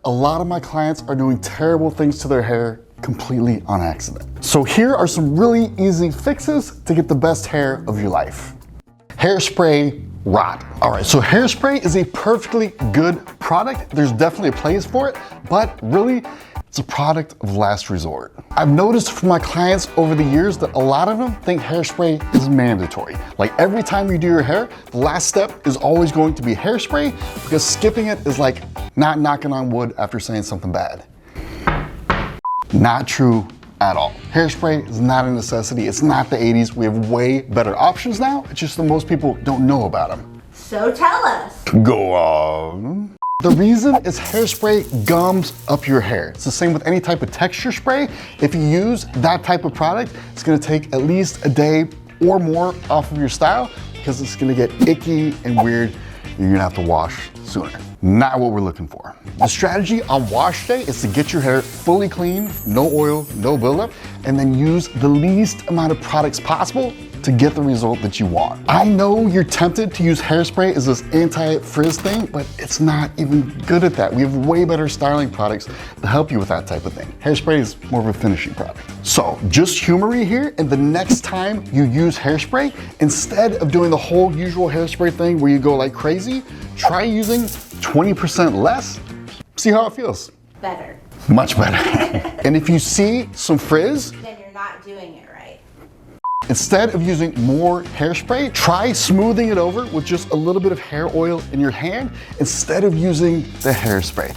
a lot of my clients are doing terrible things to their hair completely on accident. So here are some really easy fixes to get the best hair of your life. Hairspray rot. All right, so Hairspray is a perfectly good product. There's definitely a place for it, but really, it's a product of last resort. I've noticed from my clients over the years that a lot of them think Hairspray is mandatory. Like every time you do your hair, the last step is always going to be Hairspray because skipping it is like not knocking on wood after saying something bad. Not true at all. Hairspray is not a necessity. It's not the 80s. We have way better options now. It's just that most people don't know about them. So tell us. Go on. The reason is Hairspray gums up your hair. It's the same with any type of texture spray. If you use that type of product, it's gonna take at least a day or more off of your style because it's gonna get icky and weird. You're gonna have to wash sooner. Not what we're looking for. The strategy on wash day is to get your hair fully clean, no oil, no buildup, and then use the least amount of products possible to get the result that you want. I know you're tempted to use Hairspray as this anti-frizz thing, but it's not even good at that. We have way better styling products to help you with that type of thing. Hairspray is more of a finishing product. So just humor me here, and the next time you use Hairspray, instead of doing the whole usual Hairspray thing where you go like crazy, try using 20% less. See how it feels. Better. Much better. And if you see some frizz, Then you're not doing it right. instead of using more hairspray, try smoothing it over with just a little bit of hair oil in your hand instead of using the hairspray.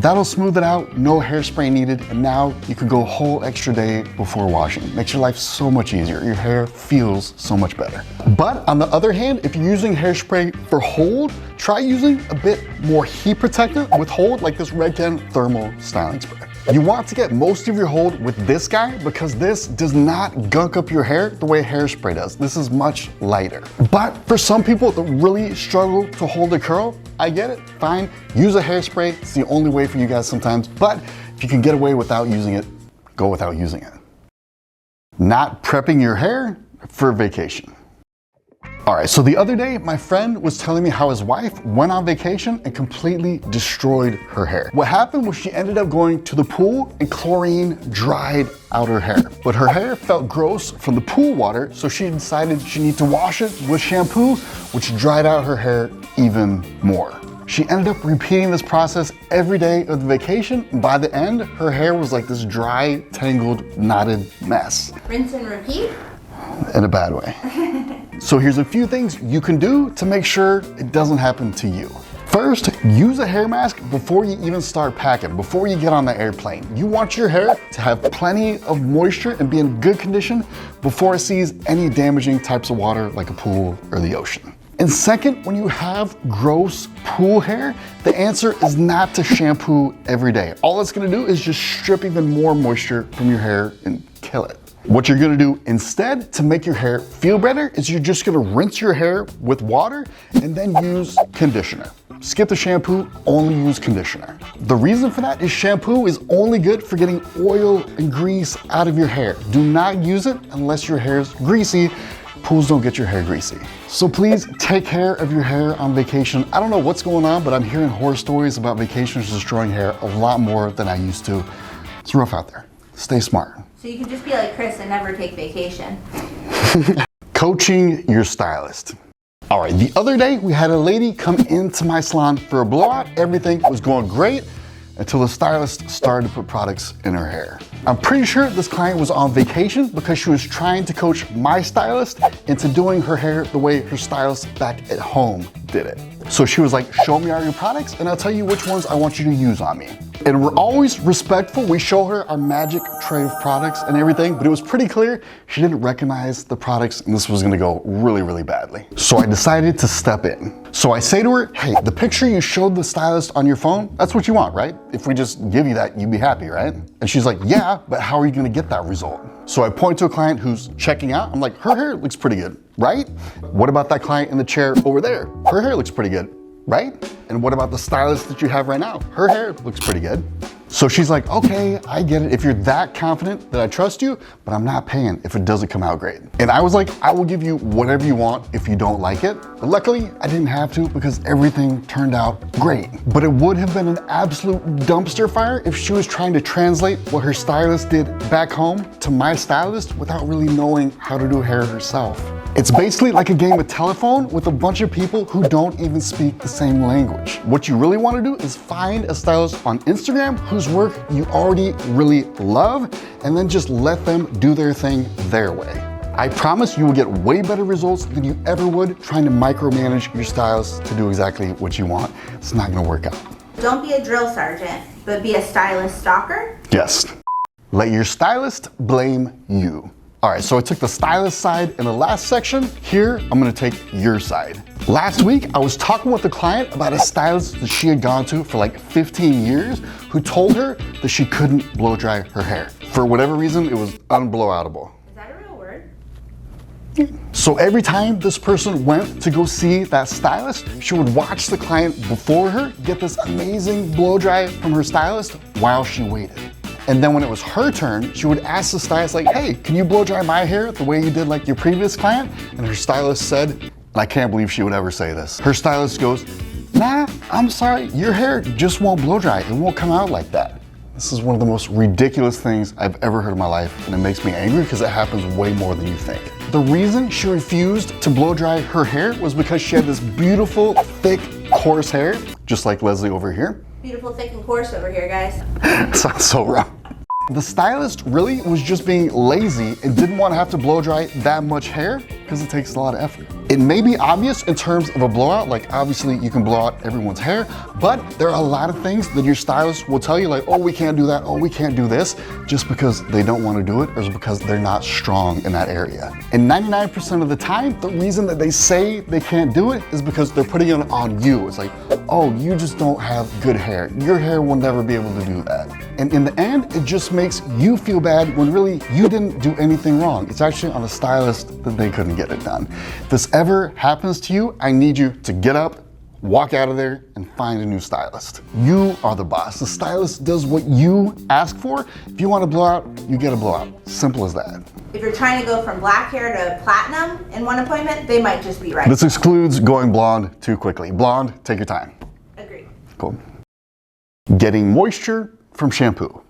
That'll smooth it out, no hairspray needed, and now you can go a whole extra day before washing. Makes your life so much easier. Your hair feels so much better. But on the other hand, if you're using hairspray for hold, try using a bit more heat protectant with hold, like this Redken thermal styling spray. You want to get most of your hold with this guy because this does not gunk up your hair the way hairspray does. This is much lighter. But for some people that really struggle to hold a curl, I get it, fine. Use a hairspray, it's the only way for you guys sometimes. But if you can get away without using it, go without using it. Not prepping your hair for vacation. All right, so the other day, my friend was telling me how his wife went on vacation and completely destroyed her hair. What happened was she ended up going to the pool and chlorine dried out her hair. But her hair felt gross from the pool water, so she decided she needed to wash it with shampoo, which dried out her hair even more. She ended up repeating this process every day of the vacation, and by the end, her hair was like this dry, tangled, knotted mess. Rinse and repeat? In a bad way. So here's a few things you can do to make sure it doesn't happen to you. First, use a hair mask before you even start packing, before you get on the airplane. You want your hair to have plenty of moisture and be in good condition before it sees any damaging types of water like a pool or the ocean. And second, when you have gross pool hair, the answer is not to shampoo every day. All it's gonna do is just strip even more moisture from your hair and kill it. What you're gonna do instead to make your hair feel better is you're just gonna rinse your hair with water and then use conditioner. Skip the shampoo, only use conditioner. The reason for that is shampoo is only good for getting oil and grease out of your hair. Do not use it unless your hair is greasy. Pools don't get your hair greasy. So please take care of your hair on vacation. I don't know what's going on, but I'm hearing horror stories about vacationers destroying hair a lot more than I used to. It's rough out there. Stay smart. So you can just be like Chris and never take vacation. Coaching your stylist. All right, the other day we had a lady come into my salon for a blowout. Everything was going great until the stylist started to put products in her hair. I'm pretty sure this client was on vacation because she was trying to coach my stylist into doing her hair the way her stylist back at home did it. So she was like, show me all your products and I'll tell you which ones I want you to use on me. And we're always respectful. We show her our magic tray of products and everything, but it was pretty clear she didn't recognize the products and this was gonna go really, really badly. So I decided to step in. So I say to her, hey, the picture you showed the stylist on your phone, that's what you want, right? If we just give you that, you'd be happy, right? And she's like, yeah, but how are you gonna get that result? So I point to a client who's checking out. I'm like, her hair looks pretty good, right? What about that client in the chair over there? Her hair looks pretty good, right? And what about the stylist that you have right now? Her hair looks pretty good. So she's like, okay, I get it. If you're that confident that I trust you, but I'm not paying if it doesn't come out great. And I was like, I will give you whatever you want if you don't like it. But luckily, I didn't have to because everything turned out great. But it would have been an absolute dumpster fire if she was trying to translate what her stylist did back home to my stylist without really knowing how to do hair herself. It's basically like a game of telephone with a bunch of people who don't even speak the same language. What you really want to do is find a stylist on Instagram whose work you already really love, and then just let them do their thing their way. I promise you will get way better results than you ever would trying to micromanage your stylist to do exactly what you want. It's not gonna work out. Don't be a drill sergeant, but be a stylist stalker? Yes. Let your stylist blame you. All right, so I took the stylist side in the last section. Here, I'm gonna take your side. Last week, I was talking with a client about a stylist that she had gone to for like 15 years who told her that she couldn't blow dry her hair. For whatever reason, it was unblowoutable. Is that a real word? So every time this person went to go see that stylist, she would watch the client before her get this amazing blow dry from her stylist while she waited. And then when it was her turn, she would ask the stylist like, hey, can you blow dry my hair the way you did like your previous client? And her stylist said, and I can't believe she would ever say this. Her stylist goes, nah, I'm sorry, your hair just won't blow dry. It won't come out like that. This is one of the most ridiculous things I've ever heard in my life, and it makes me angry because it happens way more than you think. The reason she refused to blow dry her hair was because she had this beautiful, thick, coarse hair, just like Leslie over here. Beautiful, thick, and coarse over here, guys. Sounds so wrong. The stylist really was just being lazy and didn't want to have to blow dry that much hair because it takes a lot of effort. It may be obvious in terms of a blowout, like obviously you can blow out everyone's hair, but there are a lot of things that your stylist will tell you like, oh, we can't do that, oh, we can't do this, just because they don't want to do it or because they're not strong in that area. And 99% of the time, the reason that they say they can't do it is because they're putting it on you. It's like, oh, you just don't have good hair. Your hair will never be able to do that. And in the end, it just makes you feel bad when really you didn't do anything wrong. It's actually on the stylist that they couldn't get it done. If this ever happens to you, I need you to get up, walk out of there, and find a new stylist. You are the boss. The stylist does what you ask for. If you want to blow out, you get a blowout. Simple as that. If you're trying to go from black hair to platinum in one appointment, they might just be right. This excludes going blonde too quickly. Blonde, take your time. Agreed. Cool. Getting moisture from shampoo.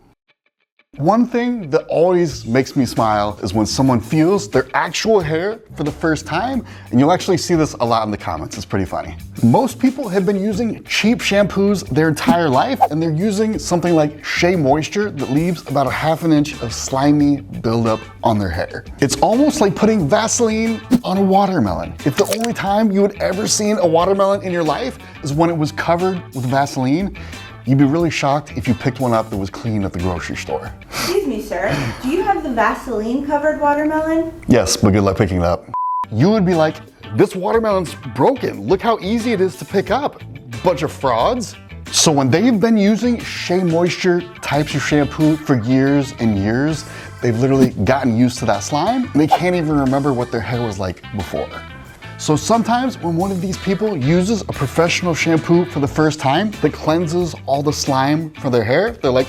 One thing that always makes me smile is when someone feels their actual hair for the first time, and you'll actually see this a lot in the comments. It's pretty funny. Most people have been using cheap shampoos their entire life, and they're using something like Shea Moisture that leaves about a ½ inch of slimy buildup on their hair. It's almost like putting Vaseline on a watermelon. If the only time you had ever seen a watermelon in your life is when it was covered with Vaseline, you'd be really shocked if you picked one up that was clean at the grocery store. Excuse me, sir. Do you have the Vaseline covered watermelon? Yes, but good luck picking it up. You would be like, this watermelon's broken. Look how easy it is to pick up. Bunch of frauds. So when they've been using Shea Moisture types of shampoo for years and years, they've literally gotten used to that slime, and they can't even remember what their hair was like before. So sometimes when one of these people uses a professional shampoo for the first time that cleanses all the slime from their hair, they're like,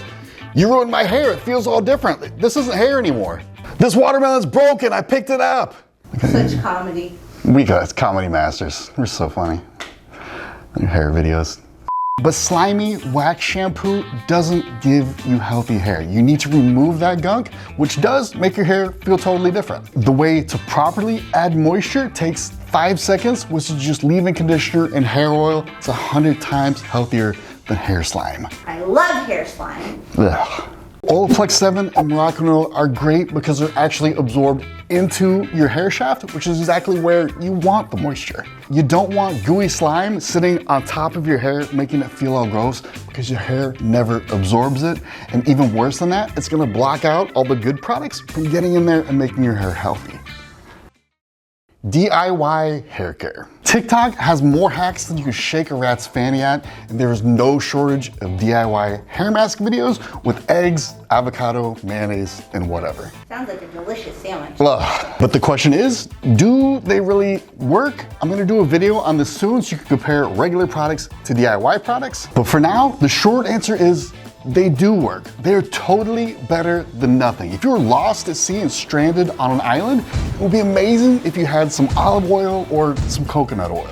you ruined my hair, it feels all different. This isn't hair anymore. This watermelon's broken, I picked it up. Such comedy. We guys, comedy masters. We're so funny. Your hair videos. But slimy wax shampoo doesn't give you healthy hair. You need to remove that gunk, which does make your hair feel totally different. The way to properly add moisture takes 5 seconds, which is just leave-in conditioner and hair oil. It's 100 times healthier than hair slime. I love hair slime. Ugh. Olaplex 7 and Moroccan oil are great because they're actually absorbed into your hair shaft, which is exactly where you want the moisture. You don't want gooey slime sitting on top of your hair, making it feel all gross because your hair never absorbs it. And even worse than that, it's gonna block out all the good products from getting in there and making your hair healthy. DIY hair care. TikTok has more hacks than you can shake a rat's fanny at, and there is no shortage of DIY hair mask videos with eggs, avocado, mayonnaise, and whatever. Sounds like a delicious sandwich. Ugh. But the question is, do they really work? I'm gonna do a video on this soon so you can compare regular products to DIY products. But for now, the short answer is they do work. They're totally better than nothing. If you're lost at sea and stranded on an island, it would be amazing if you had some olive oil or some coconut oil.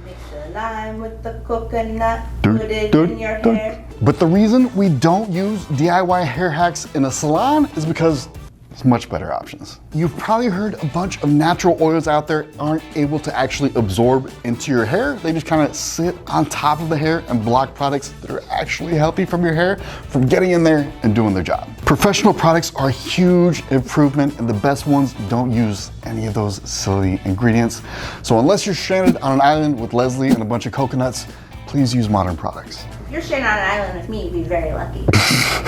Mix the lime with the coconut, put it in your hair. But the reason we don't use DIY hair hacks in a salon is because it's much better options. You've probably heard a bunch of natural oils out there aren't able to actually absorb into your hair. They just kind of sit on top of the hair and block products that are actually healthy from your hair from getting in there and doing their job. Professional products are a huge improvement, and the best ones don't use any of those silly ingredients. So unless you're stranded on an island with Leslie and a bunch of coconuts, please use modern products. If you're stranded on an island with me, you'd be very lucky.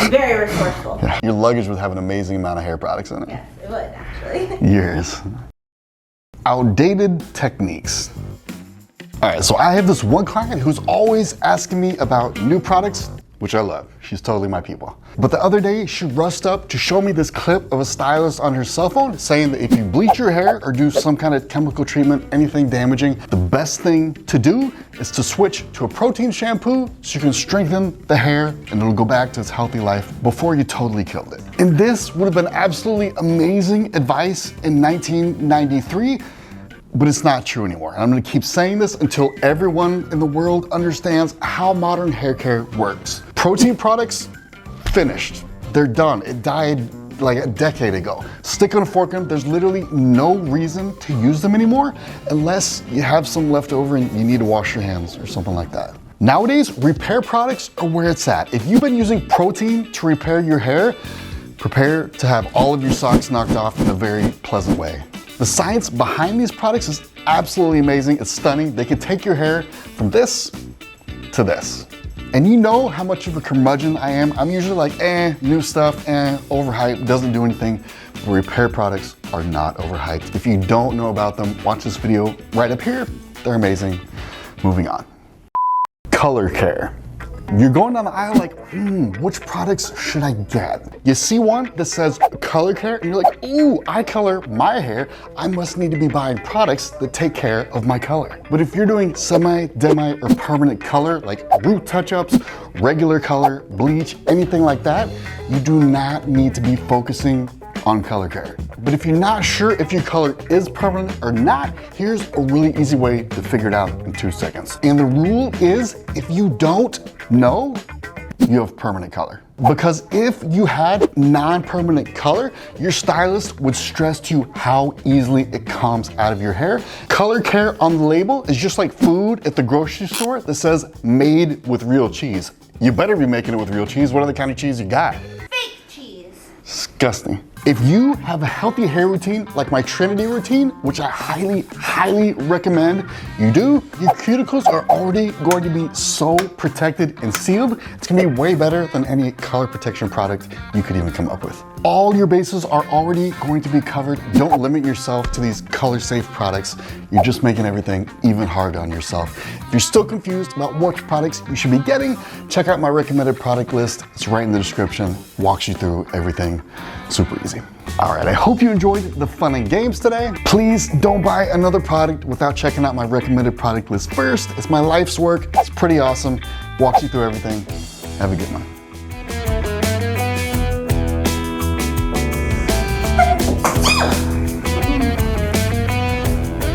Very resourceful. Yeah. Your luggage would have an amazing amount of hair products in it. Yes, it would actually. Years. Outdated techniques. All right, so I have this one client who's always asking me about new products, which I love. She's totally my people. But the other day, she rushed up to show me this clip of a stylist on her cell phone saying that if you bleach your hair or do some kind of chemical treatment, anything damaging, the best thing to do is to switch to a protein shampoo so you can strengthen the hair and it'll go back to its healthy life before you totally killed it. And this would have been absolutely amazing advice in 1993, but it's not true anymore. And I'm gonna keep saying this until everyone in the world understands how modern hair care works. Protein products, finished. They're done. It died like a decade ago. Stick on a fork in them. There's literally no reason to use them anymore unless you have some left over and you need to wash your hands or something like that. Nowadays, repair products are where it's at. If you've been using protein to repair your hair, prepare to have all of your socks knocked off in a very pleasant way. The science behind these products is absolutely amazing. It's stunning. They can take your hair from this to this. And you know how much of a curmudgeon I am. I'm usually like, new stuff, overhyped, doesn't do anything. But repair products are not overhyped. If you don't know about them, watch this video right up here. They're amazing. Moving on. Color care. You're going down the aisle like, which products should I get? You see one that says color care and you're like, ooh, I color my hair. I must need to be buying products that take care of my color. But if you're doing semi, demi, or permanent color, like root touch-ups, regular color, bleach, anything like that, you do not need to be focusing on color care. But if you're not sure if your color is permanent or not, here's a really easy way to figure it out in 2 seconds. And the rule is, if you don't know, you have permanent color. Because if you had non-permanent color, your stylist would stress to you how easily it comes out of your hair. Color care on the label is just like food at the grocery store that says made with real cheese. You better be making it with real cheese. What other kind of cheese you got? Fake cheese. Disgusting. If you have a healthy hair routine, like my Trinity routine, which I highly, highly recommend you do, your cuticles are already going to be so protected and sealed. It's gonna be way better than any color protection product you could even come up with. All your bases are already going to be covered. Don't limit yourself to these color-safe products. You're just making everything even harder on yourself. If you're still confused about which products you should be getting, check out my recommended product list. It's right in the description. Walks you through everything. Super easy. All right, I hope you enjoyed the fun and games today. Please don't buy another product without checking out my recommended product list first. It's my life's work. It's pretty awesome. Walks you through everything. Have a good one.